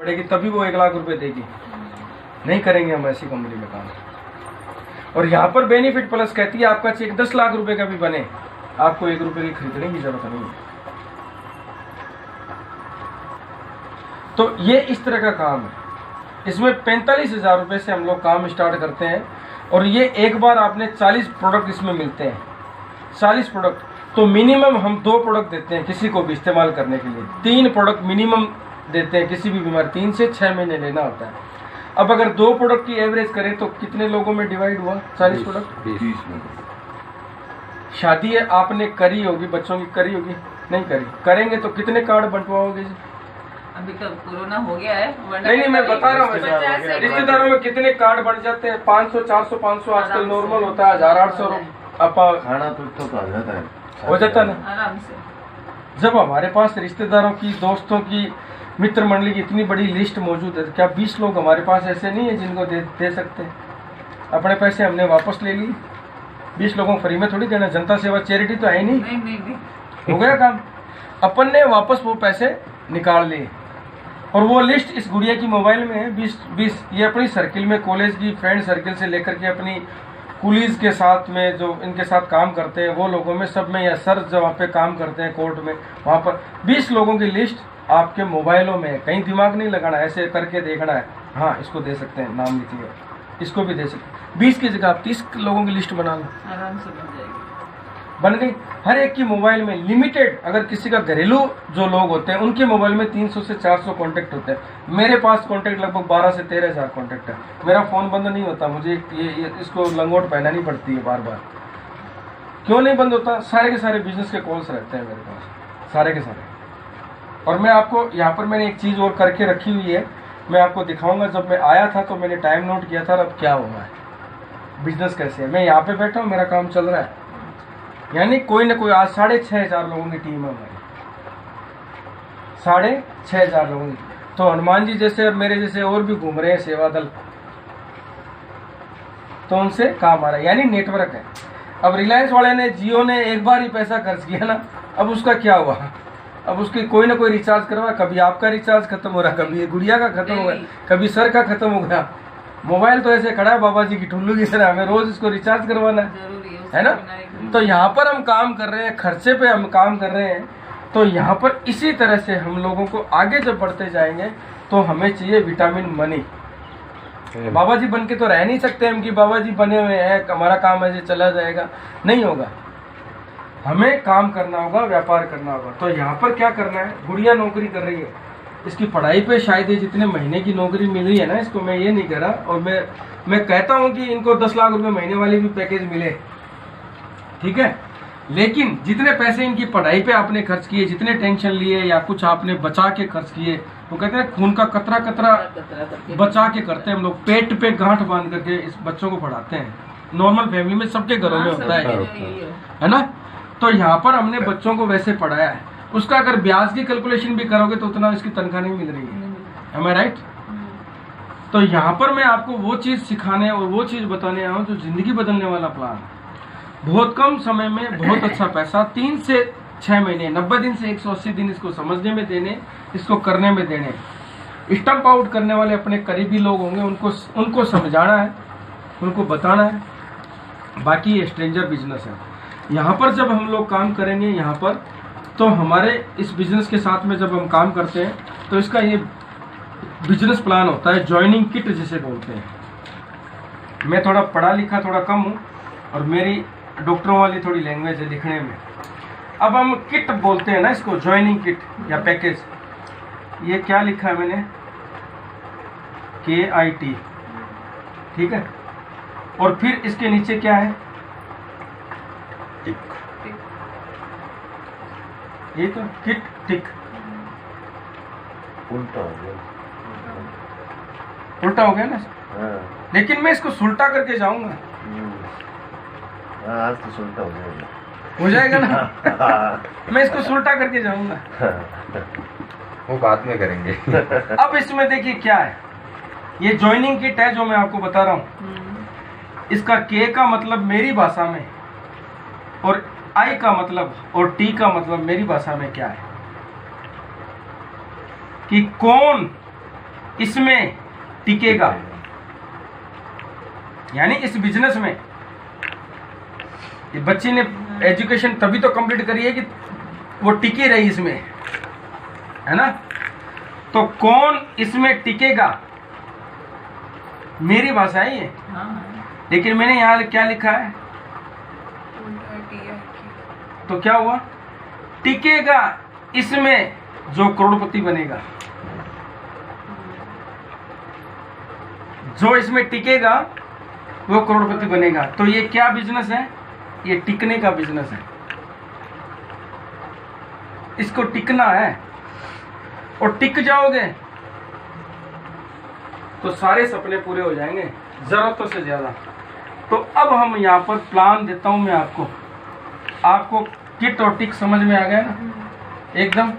बढ़ेगी तभी वो 1 लाख रुपए देगी। नहीं करेंगे हम ऐसी कंपनी में काम। और यहाँ पर बेनिफिट प्लस कहती है आपका चेक 10 लाख रुपए का भी बने, आपको 1 रुपए की खरीदने की जरूरत नहीं है। तो ये इस तरह का काम है। इसमें 45,000 रुपए से हम लोग काम स्टार्ट करते हैं और ये एक बार आपने 40 प्रोडक्ट इसमें मिलते हैं। 40 प्रोडक्ट तो मिनिमम हम 2 प्रोडक्ट देते हैं किसी को भी इस्तेमाल करने के लिए। 3 प्रोडक्ट मिनिमम देते हैं किसी भी बीमारी, 3 से 6 महीने लेना होता है। अब अगर 2 प्रोडक्ट की एवरेज करें तो कितने लोगों में डिवाइड हुआ? 40 प्रोडक्ट 20 में। शादी है आपने करी होगी, बच्चों की करी होगी, नहीं करी, करेंगे तो कितने कार्ड बंटवाओगे जी? अभी तो कोरोना हो गया है। नहीं मैं बता रहा हूँ, रिश्तेदारों में कितने कार्ड बन जाते हैं? 500 400 500 आजकल नॉर्मल होता है, 1000 800 खाना तो आ जाता है, हो जाता ना आराम से। जब हमारे पास रिश्तेदारों की, दोस्तों की, मित्र मंडली की इतनी बड़ी लिस्ट मौजूद है, क्या 20 लोग हमारे पास ऐसे नहीं है जिनको दे सकते हैं? अपने पैसे हमने वापस ले लिए, 20 लोगों को फ्री में थोड़ी देना। जनता सेवा चैरिटी तो है नहीं, नहीं। हो गया काम। अपन ने वापस वो पैसे निकाल लिए और वो लिस्ट इस गुड़िया की मोबाइल में है। 20 ये अपनी सर्किल में, कॉलेज की फ्रेंड सर्किल से लेकर के अपनी कुलीज के साथ में जो इनके साथ काम करते हैं वो लोगों में, सब में, या सर जब वहाँ पे काम करते हैं कोर्ट में, वहाँ पर 20 लोगों की लिस्ट आपके मोबाइलों में है। कहीं दिमाग नहीं लगाना, ऐसे करके देखना है, हाँ इसको दे सकते हैं, नाम लिखिए, इसको भी दे सकते हैं। 20 की जगह आप 30 लोगों की लिस्ट बना लो, आराम से बन जाएगी। बन गई। हर एक की मोबाइल में लिमिटेड, अगर किसी का घरेलू जो लोग होते हैं उनके मोबाइल में 300 से 400 कॉन्टेक्ट होते हैं। मेरे पास कॉन्टेक्ट लगभग 12 से 13,000 कॉन्टेक्ट है। मेरा फोन बंद नहीं होता, मुझे ये इसको लंगोट पहनानी पड़ती है बार बार। क्यों नहीं बंद होता? सारे के सारे बिजनेस के कॉल्स रहते हैं मेरे पास, सारे के सारे। और मैं आपको यहाँ पर मैंने एक चीज और करके रखी हुई है, मैं आपको दिखाऊंगा। जब मैं आया था तो मैंने टाइम नोट किया था, अब क्या हुआ है, बिजनेस कैसे है। मैं यहाँ पे बैठा हूँ, मेरा काम चल रहा है, यानी कोई ना कोई। आज 6,500 लोगों की टीम है हमारी, 6,500 लोगों की। तो हनुमान जी जैसे और मेरे जैसे और भी घूम रहे हैं सेवा दल, तो उनसे काम आ रहा है, यानी नेटवर्क है। अब रिलायंस वाले ने, जियो ने एक बार ही पैसा खर्च किया ना, अब उसका क्या हुआ? अब उसकी कोई ना कोई रिचार्ज करवा, कभी आपका रिचार्ज खत्म हो रहा, कभी गुड़िया का खत्म हो गया, कभी सर का खत्म हो गया। मोबाइल तो ऐसे खड़ा है बाबा जी की ठुल्लू की तरह, हमें रोज इसको रिचार्ज करवाना है ना। तो यहाँ पर हम काम कर रहे हैं, खर्चे पे हम काम कर रहे हैं। तो यहाँ पर इसी तरह से हम लोगों को आगे जब बढ़ते जाएंगे तो हमें चाहिए विटामिन मनी। बाबा जी बन के तो रह नहीं सकते हम कि बाबा जी बने हुए हैं, हमारा काम ऐसे चला जाएगा, नहीं होगा। हमें काम करना होगा, व्यापार करना होगा। तो यहाँ पर क्या करना है, गुड़िया नौकरी कर रही है, इसकी पढ़ाई पे शायद ये जितने महीने की नौकरी मिल रही है ना, इसको मैं ये नहीं कह रहा, और मैं कहता हूँ कि इनको 10 लाख रुपए महीने वाली भी पैकेज मिले, ठीक है। लेकिन जितने पैसे इनकी पढ़ाई पे आपने खर्च किए, जितने टेंशन लिए या कुछ आपने बचा के खर्च किए, वो कहते हैं खून का कतरा कतरा बचा के करते हैं हम लोग, पेट पे गांठ बांध करके इस बच्चों को पढ़ाते हैं। नॉर्मल फैमिली में सबके घरों में होता है ना। तो यहाँ पर हमने बच्चों को वैसे पढ़ाया है, उसका अगर ब्याज की कैलकुलेशन भी करोगे तो उतना इसकी तनख्वाह नहीं मिल रही है, am I right? तो यहाँ पर मैं आपको वो चीज सिखाने और वो चीज बताने आया हूँ जो जिंदगी बदलने वाला प्लान है। बहुत कम समय में बहुत अच्छा पैसा, 3 से 6 महीने, 90 दिन से 180 दिन इसको समझने में देने, इसको करने में देने। स्टम्प आउट करने वाले अपने करीबी लोग होंगे, उनको समझाना है, उनको बताना है, बाकी ये स्ट्रेंजर बिजनेस है। यहाँ पर जब हम लोग काम करेंगे यहाँ पर, तो हमारे इस बिजनेस के साथ में जब हम काम करते हैं तो इसका ये बिजनेस प्लान होता है, ज्वाइनिंग किट जिसे बोलते हैं। मैं थोड़ा पढ़ा लिखा थोड़ा कम हूँ और मेरी डॉक्टरों वाली थोड़ी लैंग्वेज है लिखने में। अब हम किट बोलते हैं ना इसको, ज्वाइनिंग किट या पैकेज। ये क्या लिखा है मैंने, KIT, ठीक है। और फिर इसके नीचे क्या है, ये तो किट टिक, उल्टा हो गया, उल्टा हो गया ना। लेकिन मैं इसको सुलटा करके जाऊंगा, आज तो सुलटा हो जाएगा ना। मैं इसको सुलटा करके जाऊंगा, वो बाद में करेंगे। अब इसमें देखिए क्या है, ये ज्वाइनिंग किट है जो मैं आपको बता रहा हूँ। इसका K का मतलब मेरी भाषा में, और I का मतलब और T का मतलब मेरी भाषा में क्या है, कि कौन इसमें टिकेगा, यानी इस बिजनेस में, ये बच्ची ने एजुकेशन तभी तो कंप्लीट करी है कि वो टिकी रही इसमें, है ना। तो कौन इसमें टिकेगा, मेरी भाषा है ये, लेकिन मैंने यहां क्या लिखा है, तो क्या हुआ, टिकेगा इसमें जो करोड़पति बनेगा, जो इसमें टिकेगा वो करोड़पति बनेगा। तो ये क्या बिजनेस है, ये टिकने का बिजनेस है, इसको टिकना है, और टिक जाओगे तो सारे सपने पूरे हो जाएंगे जरूरतों से ज्यादा। तो अब हम यहाँ पर प्लान देता हूं मैं आपको किट और टिक समझ में आ गया ना एकदम।